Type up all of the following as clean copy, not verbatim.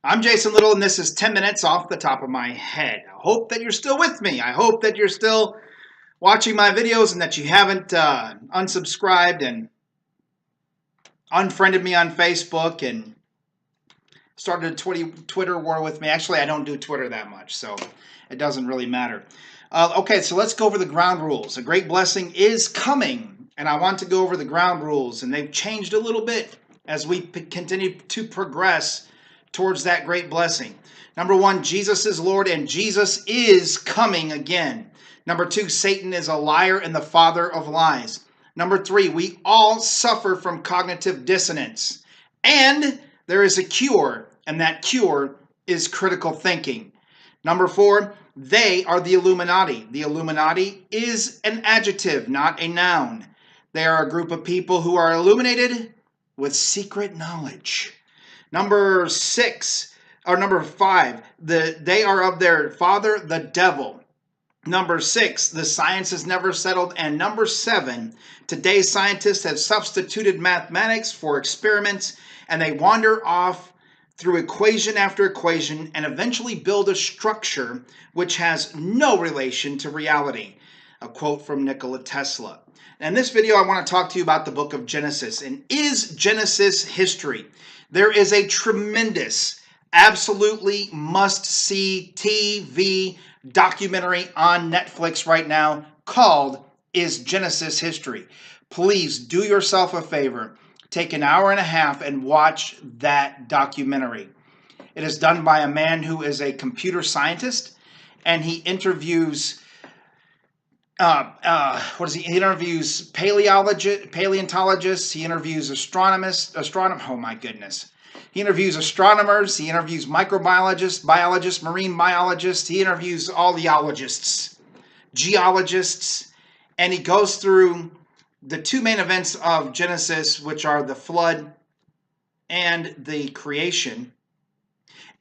I'm Jason Little, and this is 10 minutes off the top of my head. I hope that you're still with me. I hope that you're still watching my videos and that you haven't unsubscribed and unfriended me on Facebook and started a Twitter war with me. Actually, I don't do Twitter that much, so it doesn't really matter. Okay, so let's go over the ground rules. A great blessing is coming, and I want to go over the ground rules, and they've changed a little bit as we continue to progress towards that great blessing. Number one, Jesus is Lord, and Jesus is coming again. Number two, Satan is a liar and the father of lies. Number three, we all suffer from cognitive dissonance. And there is a cure, and that cure is critical thinking. Number four, they are the Illuminati. The Illuminati is an adjective, not a noun. They are a group of people who are illuminated with secret knowledge. Number five, they are of their father, the devil. Number six, the science is never settled. And number seven, today's scientists have substituted mathematics for experiments, and they wander off through equation after equation and eventually build a structure which has no relation to reality. A quote from Nikola Tesla. In this video, I want to talk to you about the book of Genesis. And is Genesis history? There is a tremendous, absolutely must-see TV documentary on Netflix right now called Is Genesis History? Please do yourself a favor. Take an hour and a half and watch that documentary. It is done by a man who is a computer scientist, and he interviews He interviews paleontologists. He interviews He interviews astronomers. He interviews microbiologists, biologists, marine biologists. He interviews all the ologists, geologists, and he goes through the two main events of Genesis, which are the flood and the creation,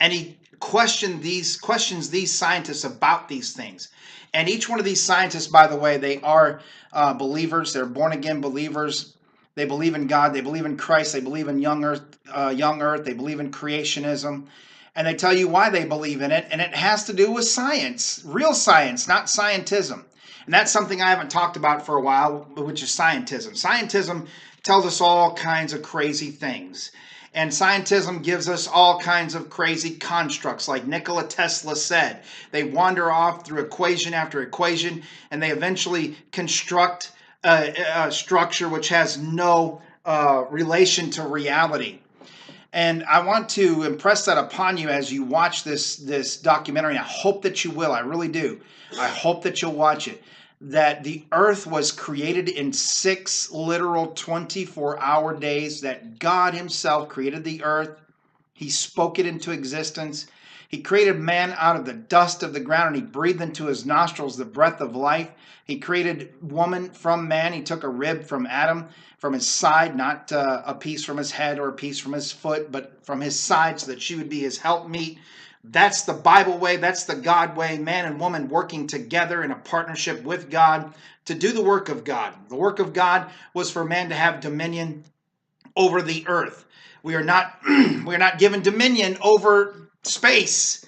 and he questions these scientists about these things. And each one of these scientists, by the way, they are believers. They're born-again believers. They believe in God. They believe in Christ. They believe in young earth. They believe in creationism. And they tell you why they believe in it. And it has to do with science, real science, not scientism. And that's something I haven't talked about for a while, which is scientism. Scientism tells us all kinds of crazy things. And scientism gives us all kinds of crazy constructs, like Nikola Tesla said. They wander off through equation after equation, and they eventually construct a structure which has no relation to reality. And I want to impress that upon you as you watch this documentary. I hope that you will. I really do. I hope that you'll watch it. That the earth was created in 6 literal 24-hour days, that God himself created the earth. He spoke it into existence. He created man out of the dust of the ground, and he breathed into his nostrils the breath of life. He created woman from man. He took a rib from Adam, from his side, not a piece from his head or a piece from his foot, but from his side, so that she would be his helpmeet. That's the Bible way. That's the God way. Man and woman working together in a partnership with God to do the work of God. The work of God was for man to have dominion over the earth. We are not given dominion over space,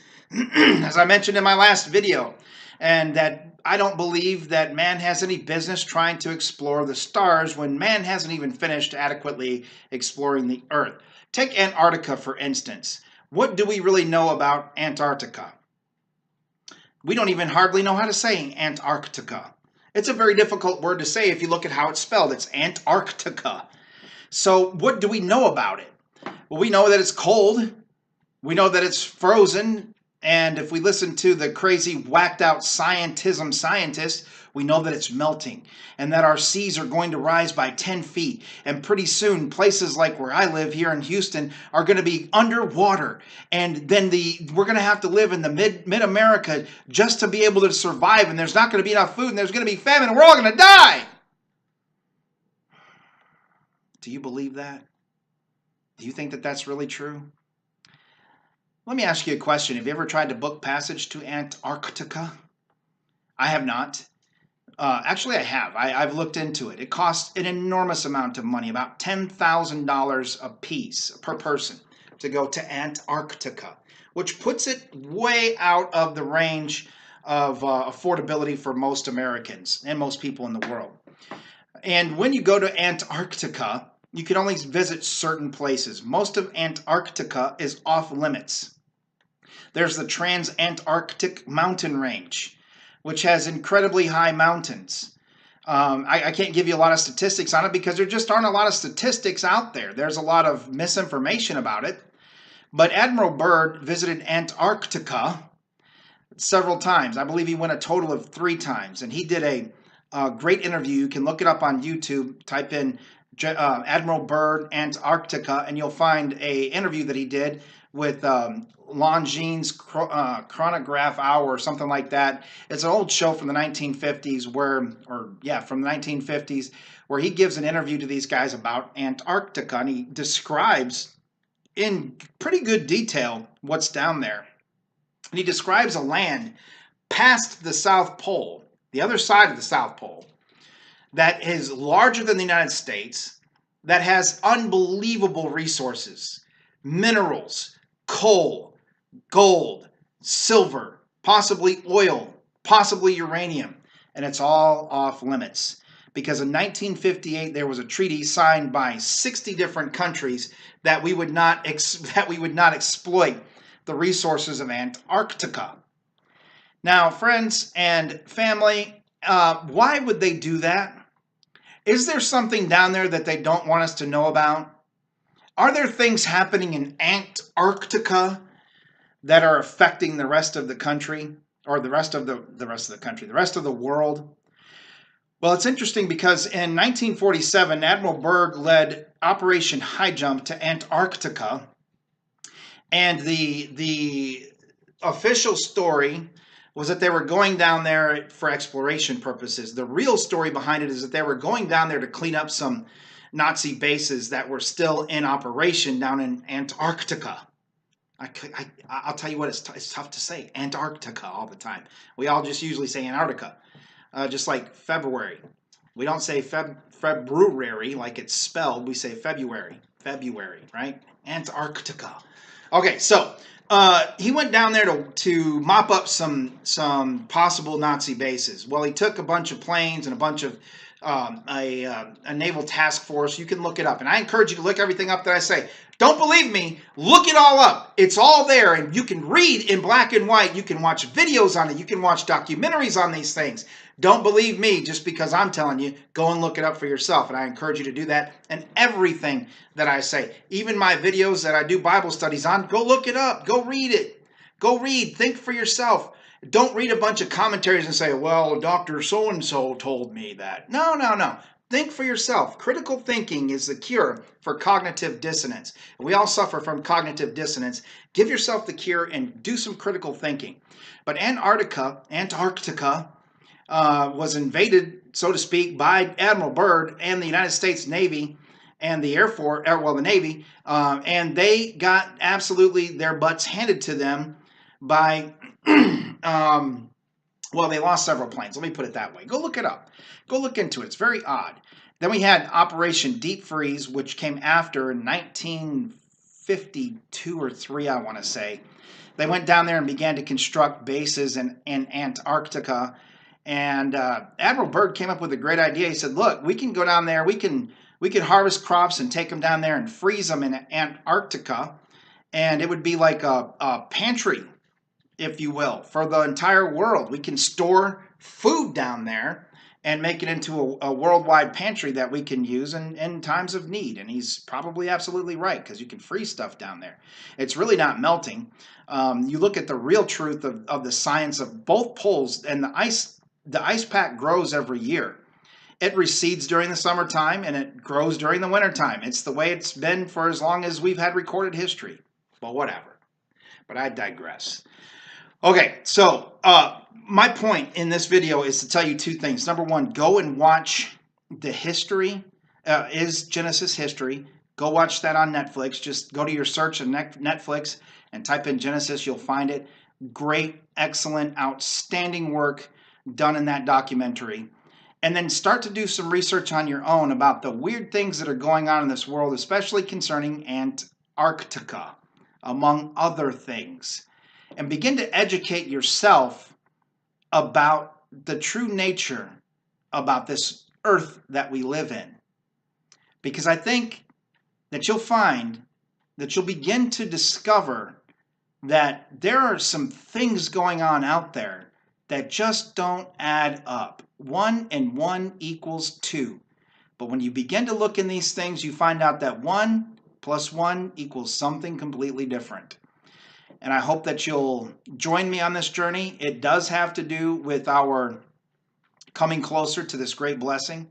as I mentioned in my last video, and that I don't believe that man has any business trying to explore the stars when man hasn't even finished adequately exploring the earth. Take Antarctica, for instance. What do we really know about Antarctica? We don't even hardly know how to say Antarctica. It's a very difficult word to say if you look at how it's spelled. It's Antarctica. So what do we know about it? Well, we know that it's cold. We know that it's frozen. And if we listen to the crazy, whacked out scientism scientists, we know that it's melting and that our seas are going to rise by 10 feet. And pretty soon, places like where I live here in Houston are going to be underwater. And then we're going to have to live in the mid-America just to be able to survive. And there's not going to be enough food, and there's going to be famine, and we're all going to die. Do you believe that? Do you think that that's really true? Let me ask you a question. Have you ever tried to book passage to Antarctica? I have not. Actually, I have. I've looked into it. It costs an enormous amount of money, about $10,000 a piece per person. to go to Antarctica, which puts it way out of the range of affordability for most Americans and most people in the world. And when you go to Antarctica, you can only visit certain places. Most of Antarctica is off limits. There's the Trans-Antarctic Mountain Range, which has incredibly high mountains. I can't give you a lot of statistics on it because there just aren't a lot of statistics out there. There's a lot of misinformation about it. But Admiral Byrd visited Antarctica several times. I believe he went a total of 3 times. And he did a great interview. You can look it up on YouTube. Type in Admiral Byrd Antarctica, and you'll find an interview that he did with Longines Chronograph Hour or something like that. It's an old show from the 1950s from the 1950s where he gives an interview to these guys about Antarctica, and he describes in pretty good detail what's down there. And he describes a land past the South Pole, the other side of the South Pole, that is larger than the United States, that has unbelievable resources, minerals, coal, gold, silver, possibly oil, possibly uranium, and it's all off limits. Because in 1958 there was a treaty signed by 60 different countries that we would not exploit the resources of Antarctica. Now, friends and family, why would they do that? Is there something down there that they don't want us to know about? Are there things happening in Antarctica that are affecting the rest of the country, or the rest of the world? Well, it's interesting because in 1947, Admiral Byrd led Operation High Jump to Antarctica, and the official story was that they were going down there for exploration purposes. The real story behind it is that they were going down there to clean up some Nazi bases that were still in operation down in Antarctica. I'll tell you what, it's tough to say Antarctica all the time. We all just usually say Antarctica, just like February. We don't say February like it's spelled. We say February, right? Antarctica. Okay, so he went down there to mop up some possible Nazi bases. Well, he took a bunch of planes and a bunch of a naval task force. You can look it up, and I encourage you to look everything up that I say. Don't believe me? Look it all up. It's all there, and you can read in black and white. You can watch videos on it. You can watch documentaries on these things. Don't believe me just because I'm telling you. Go and look it up for yourself, and I encourage you to do that. And everything that I say, even my videos that I do Bible studies on, go look it up. Go read it. Go read. Think for yourself. Don't read a bunch of commentaries and say, well, Dr. So-and-so told me that. No, no, no. Think for yourself. Critical thinking is the cure for cognitive dissonance. We all suffer from cognitive dissonance. Give yourself the cure and do some critical thinking. But Antarctica was invaded, so to speak, by Admiral Byrd and the United States Navy and the Air Force, the Navy, and they got absolutely their butts handed to them by, well, they lost several planes. Let me put it that way. Go look it up. Go look into it. It's very odd. Then we had Operation Deep Freeze, which came after in 1952 or 3, I want to say. They went down there and began to construct bases in Antarctica. And Admiral Byrd came up with a great idea. He said, look, we can go down there. We can harvest crops and take them down there and freeze them in Antarctica. And it would be like a pantry, if you will, for the entire world. We can store food down there and make it into a worldwide pantry that we can use in times of need. And he's probably absolutely right, because you can freeze stuff down there. It's really not melting. You look at the real truth of the science of both poles, and the ice pack grows every year. It recedes during the summertime and it grows during the wintertime. It's the way it's been for as long as we've had recorded history. Well, whatever. But I digress. Okay, so my point in this video is to tell you 2 things. Number 1, go and watch the history, is Genesis history. Go watch that on Netflix. Just go to your search on Netflix and type in Genesis. You'll find it. Great, excellent, outstanding work done in that documentary. And then start to do some research on your own about the weird things that are going on in this world, especially concerning Antarctica. among other things, and begin to educate yourself about the true nature about this earth that we live in. Because I think that you'll find that you'll begin to discover that there are some things going on out there that just don't add up. 1 and 1 equals 2. But when you begin to look in these things, you find out that 1 plus 1 equals something completely different. And I hope that you'll join me on this journey. It does have to do with our coming closer to this great blessing.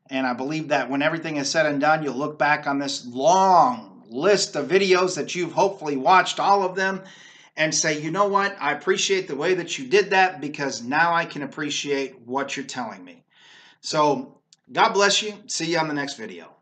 And I believe that when everything is said and done, you'll look back on this long list of videos that you've hopefully watched, all of them, and say, you know what? I appreciate the way that you did that, because now I can appreciate what you're telling me. So God bless you. See you on the next video.